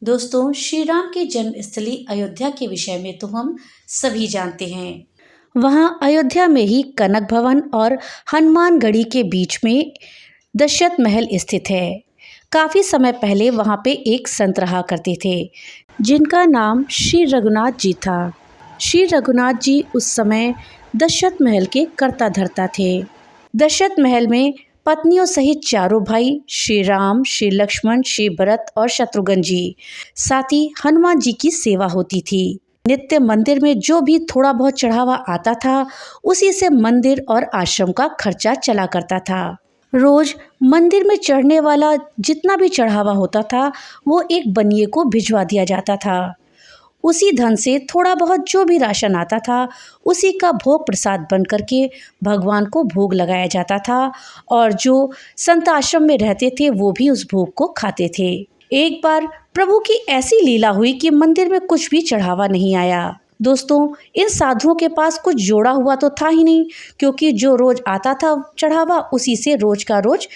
दोस्तों, श्री राम की जन्मस्थली अयोध्या के विषय में तो हम सभी जानते हैं। वहाँ अयोध्या में ही कनक भवन और हनुमानगढ़ी के बीच में दशरथ महल स्थित है। काफ़ी समय पहले वहाँ पे एक संत रहा करते थे जिनका नाम श्री रघुनाथ जी था। श्री रघुनाथ जी उस समय दशरथ महल के कर्ता धर्ता थे। दशरथ महल में पत्नियों सहित चारों भाई श्री राम, श्री लक्ष्मण, श्री भरत और शत्रुघ्न जी, साथ ही हनुमान जी की सेवा होती थी। नित्य मंदिर में जो भी थोड़ा बहुत चढ़ावा आता था, उसी से मंदिर और आश्रम का खर्चा चला करता था। रोज मंदिर में चढ़ने वाला जितना भी चढ़ावा होता था, वो एक बनिए को भिजवा दिया जाता था। उसी धन से थोड़ा बहुत जो भी राशन आता था, उसी का भोग प्रसाद बन करके भगवान को भोग लगाया जाता था और जो संत आश्रम में रहते थे वो भी उस भोग को खाते थे। एक बार प्रभु की ऐसी लीला हुई कि मंदिर में कुछ भी चढ़ावा नहीं आया। दोस्तों, इन साधुओं के पास कुछ जोड़ा हुआ तो था ही नहीं, क्योंकि जो रोज आता था चढ़ावा, उसी से रोज का रोज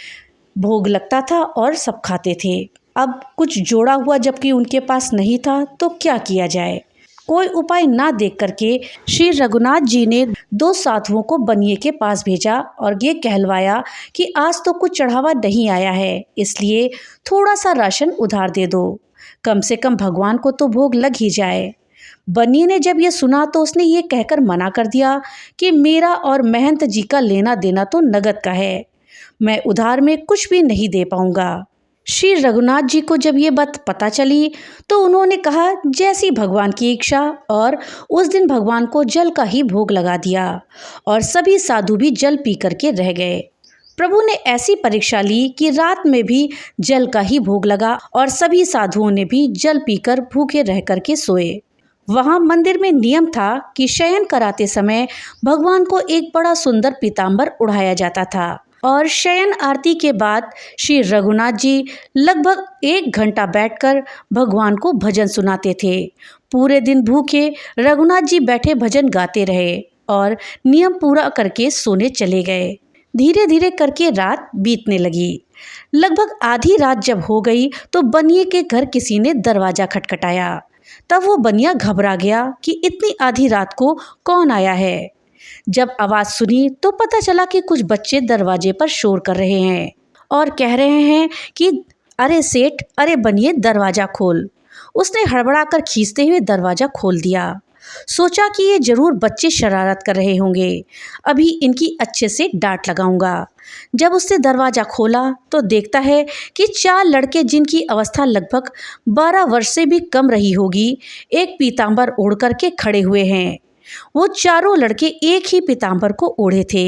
भोग लगता था और सब खाते थे। अब कुछ जोड़ा हुआ जबकि उनके पास नहीं था, तो क्या किया जाए। कोई उपाय ना देख करके श्री रघुनाथ जी ने दो साधुओं को बनिए के पास भेजा और ये कहलवाया कि आज तो कुछ चढ़ावा नहीं आया है, इसलिए थोड़ा सा राशन उधार दे दो, कम से कम भगवान को तो भोग लग ही जाए। बनिए ने जब ये सुना तो उसने ये कहकर मना कर दिया कि मेरा और महंत जी का लेना देना तो नगद का है, मैं उधार में कुछ भी नहीं दे पाऊंगा। श्री रघुनाथ जी को जब ये बात पता चली तो उन्होंने कहा जैसी भगवान की इच्छा, और उस दिन भगवान को जल का ही भोग लगा दिया और सभी साधु भी जल पी करके रह गए। प्रभु ने ऐसी परीक्षा ली कि रात में भी जल का ही भोग लगा और सभी साधुओं ने भी जल पीकर भूखे रह करके सोए। वहाँ मंदिर में नियम था कि शयन कराते समय भगवान को एक बड़ा सुंदर पीताम्बर उड़ाया जाता था और शयन आरती के बाद श्री रघुनाथ जी लगभग 1 घंटा बैठकर भगवान को भजन सुनाते थे। पूरे दिन भूखे रघुनाथ जी बैठे भजन गाते रहे और नियम पूरा करके सोने चले गए। धीरे धीरे करके रात बीतने लगी। लगभग आधी रात जब हो गई तो बनिए के घर किसी ने दरवाजा खटखटाया। तब वो बनिया घबरा गया कि इतनी आधी रात को कौन आया है। जब आवाज़ सुनी तो पता चला कि कुछ बच्चे दरवाजे पर शोर कर रहे हैं और कह रहे हैं कि अरे सेठ, अरे बनिए दरवाज़ा खोल। उसने हड़बड़ाकर खींचते हुए दरवाज़ा खोल दिया। सोचा कि ये जरूर बच्चे शरारत कर रहे होंगे, अभी इनकी अच्छे से डांट लगाऊंगा। जब उसने दरवाज़ा खोला तो देखता है कि 4 लड़के, जिनकी अवस्था लगभग 12 वर्ष से भी कम रही होगी, एक पीताम्बर ओढ़ करके खड़े हुए हैं। वो चारों लड़के एक ही पीताम्बर को ओढ़े थे।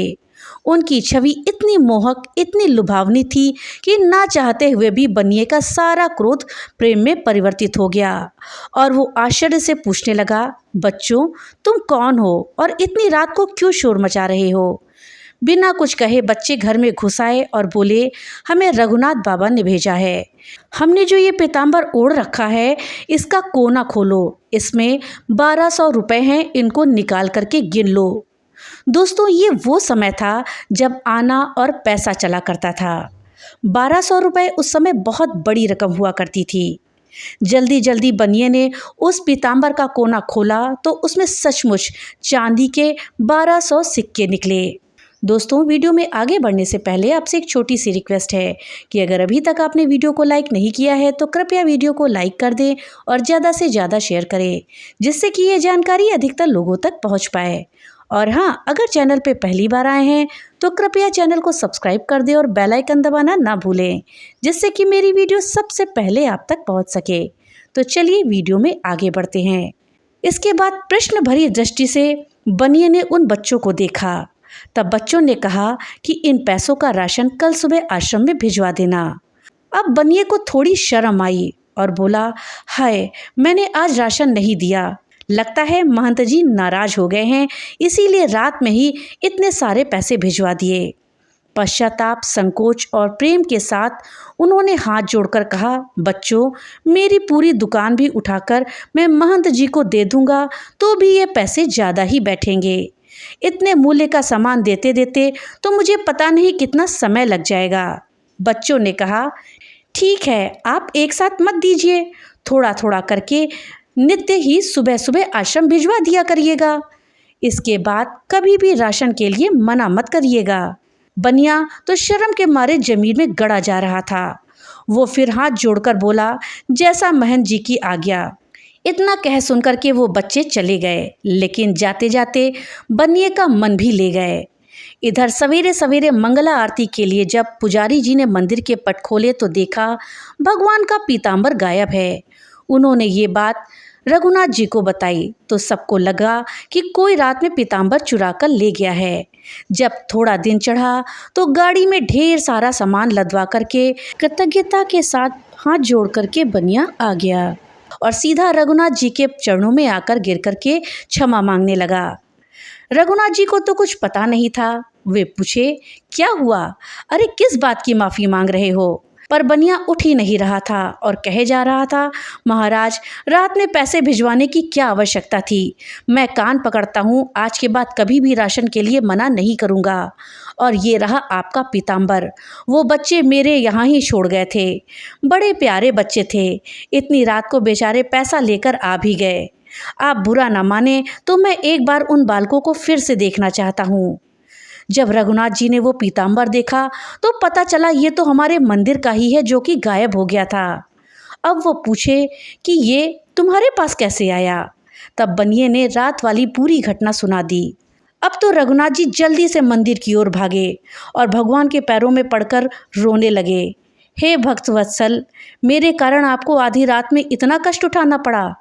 उनकी छवि इतनी मोहक, इतनी लुभावनी थी कि ना चाहते हुए भी बनिए का सारा क्रोध प्रेम में परिवर्तित हो गया और वो आश्चर्य से पूछने लगा, बच्चों तुम कौन हो और इतनी रात को क्यों शोर मचा रहे हो। बिना कुछ कहे बच्चे घर में घुस आए और बोले, हमें रघुनाथ बाबा ने भेजा है। हमने जो ये पीताम्बर ओढ़ रखा है, इसका कोना खोलो, इसमें 1200 रुपये हैं, इनको निकाल करके गिन लो। दोस्तों, ये वो समय था जब आना और पैसा चला करता था। 1200 रुपये उस समय बहुत बड़ी रकम हुआ करती थी। जल्दी जल्दी बनिए ने उस पीताम्बर का कोना खोला तो उसमें सचमुच चांदी के 1200 सिक्के निकले। दोस्तों, वीडियो में आगे बढ़ने से पहले आपसे एक छोटी सी रिक्वेस्ट है कि अगर अभी तक आपने वीडियो को लाइक नहीं किया है तो कृपया वीडियो को लाइक कर दें और ज़्यादा से ज़्यादा शेयर करें, जिससे कि ये जानकारी अधिकतर लोगों तक पहुंच पाए। और हाँ, अगर चैनल पे पहली बार आए हैं तो कृपया चैनल को सब्सक्राइब कर दें और बेल आइकन दबाना ना भूलें, जिससे कि मेरी वीडियो सबसे पहले आप तक पहुँच सके। तो चलिए वीडियो में आगे बढ़ते हैं। इसके बाद प्रश्न भरी दृष्टि से बनिए ने उन बच्चों को देखा। तब बच्चों ने कहा कि इन पैसों का राशन कल सुबह आश्रम में भिजवा देना। अब बनिए को थोड़ी शर्म आई और बोला, हाय, मैंने आज राशन नहीं दिया, लगता है महंत जी नाराज हो गए हैं, इसीलिए रात में ही इतने सारे पैसे भिजवा दिए। पश्चाताप, संकोच और प्रेम के साथ उन्होंने हाथ जोड़कर कहा, बच्चों, मेरी पूरी दुकान भी उठाकर मैं महंत जी को दे दूंगा तो भी ये पैसे ज़्यादा ही बैठेंगे। इतने मूल्य का सामान देते देते तो मुझे पता नहीं कितना समय लग जाएगा। बच्चों ने कहा, ठीक है, आप एक साथ मत दीजिए, थोड़ा थोड़ा करके नित्य ही सुबह सुबह आश्रम भिजवा दिया करिएगा। इसके बाद कभी भी राशन के लिए मना मत करिएगा। बनिया तो शर्म के मारे जमीन में गड़ा जा रहा था। वो फिर हाथ जोड़कर बोला, जैसा महंत जी की आज्ञा। इतना कह सुनकर के वो बच्चे चले गए, लेकिन जाते जाते बनिए का मन भी ले गए। इधर सवेरे सवेरे मंगला आरती के लिए जब पुजारी जी ने मंदिर के पट खोले तो देखा भगवान का पीताम्बर गायब है। उन्होंने ये बात रघुनाथ जी को बताई तो सबको लगा कि कोई रात में पीताम्बर चुरा कर ले गया है। जब थोड़ा दिन चढ़ा तो गाड़ी में ढेर सारा सामान लदवा करके कृतज्ञता के साथ हाथ जोड़ करके बनिया आ गया और सीधा रघुनाथ जी के चरणों में आकर गिर करके क्षमा मांगने लगा। रघुनाथ जी को तो कुछ पता नहीं था। वे पूछे, क्या हुआ? अरे किस बात की माफ़ी मांग रहे हो? पर बनिया उठ ही नहीं रहा था और कहे जा रहा था, महाराज रात में पैसे भिजवाने की क्या आवश्यकता थी? मैं कान पकड़ता हूँ, आज के बाद कभी भी राशन के लिए मना नहीं करूँगा। और ये रहा आपका पीताम्बर, वो बच्चे मेरे यहाँ ही छोड़ गए थे, बड़े प्यारे बच्चे थे। इतनी रात को बेचारे पैसा लेकर आ भी गए। आप बुरा ना माने तो मैं एक बार उन बालकों को फिर से देखना चाहता हूँ। जब रघुनाथ जी ने वो पीताम्बर देखा तो पता चला ये तो हमारे मंदिर का ही है जो कि गायब हो गया था। अब वो पूछे कि ये तुम्हारे पास कैसे आया? तब बनिए ने रात वाली पूरी घटना सुना दी। अब तो रघुनाथ जी जल्दी से मंदिर की ओर भागे और भगवान के पैरों में पड़कर रोने लगे। हे भक्त वत्सल, मेरे कारण आपको आधी रात में इतना कष्ट उठाना पड़ा।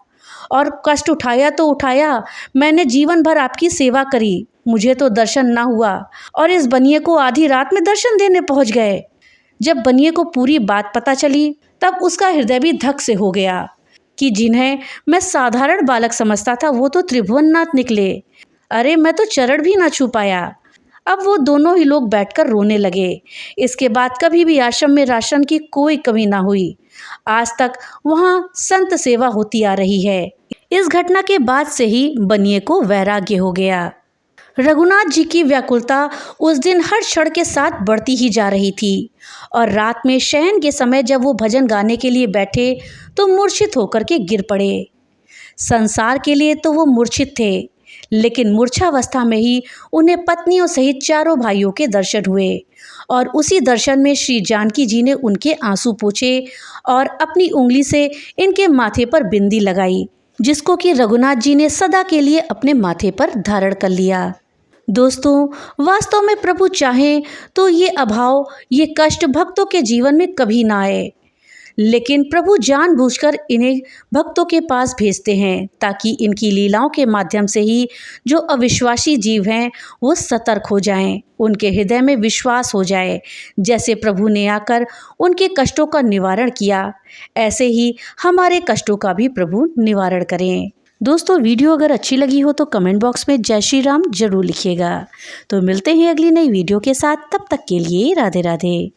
और कष्ट उठाया तो उठाया, मैंने जीवन भर आपकी सेवा करी, मुझे तो दर्शन ना हुआ और इस बनिए को आधी रात में दर्शन देने पहुंच गए। जब बनिए को पूरी बात पता चली तब उसका हृदय भी धक से हो गया कि जिन्हें मैं साधारण बालक समझता था वो तो त्रिभुवननाथ निकले। अरे मैं तो चरण भी ना छू पाया। अब वो दोनों ही लोग बैठकर रोने लगे। इसके बाद कभी भी आश्रम में राशन की कोई कमी ना हुई। आज तक वहाँ संत सेवा होती आ रही है। इस घटना के बाद से ही बनिए को वैराग्य हो गया। रघुनाथ जी की व्याकुलता उस दिन हर क्षण के साथ बढ़ती ही जा रही थी और रात में शयन के समय जब वो भजन गाने के लिए बैठे तो मूर्छित होकर के गिर पड़े। संसार के लिए तो वो मूर्छित थे, लेकिन मूर्छावस्था में ही उन्हें पत्नियों सहित चारों भाइयों के दर्शन हुए और उसी दर्शन में श्री जानकी जी ने उनके आंसू पोंछे और अपनी उंगली से इनके माथे पर बिंदी लगाई, जिसको कि रघुनाथ जी ने सदा के लिए अपने माथे पर धारण कर लिया। दोस्तों, वास्तव में प्रभु चाहें तो ये अभाव, ये कष्ट भक्तों के जीवन में कभी ना आए, लेकिन प्रभु जानबूझकर इन्हें भक्तों के पास भेजते हैं ताकि इनकी लीलाओं के माध्यम से ही जो अविश्वासी जीव हैं वो सतर्क हो जाएं, उनके हृदय में विश्वास हो जाए। जैसे प्रभु ने आकर उनके कष्टों का निवारण किया, ऐसे ही हमारे कष्टों का भी प्रभु निवारण करें। दोस्तों, वीडियो अगर अच्छी लगी हो तो कमेंट बॉक्स में जय श्री राम जरूर लिखिएगा। तो मिलते हैं अगली नई वीडियो के साथ, तब तक के लिए राधे राधे।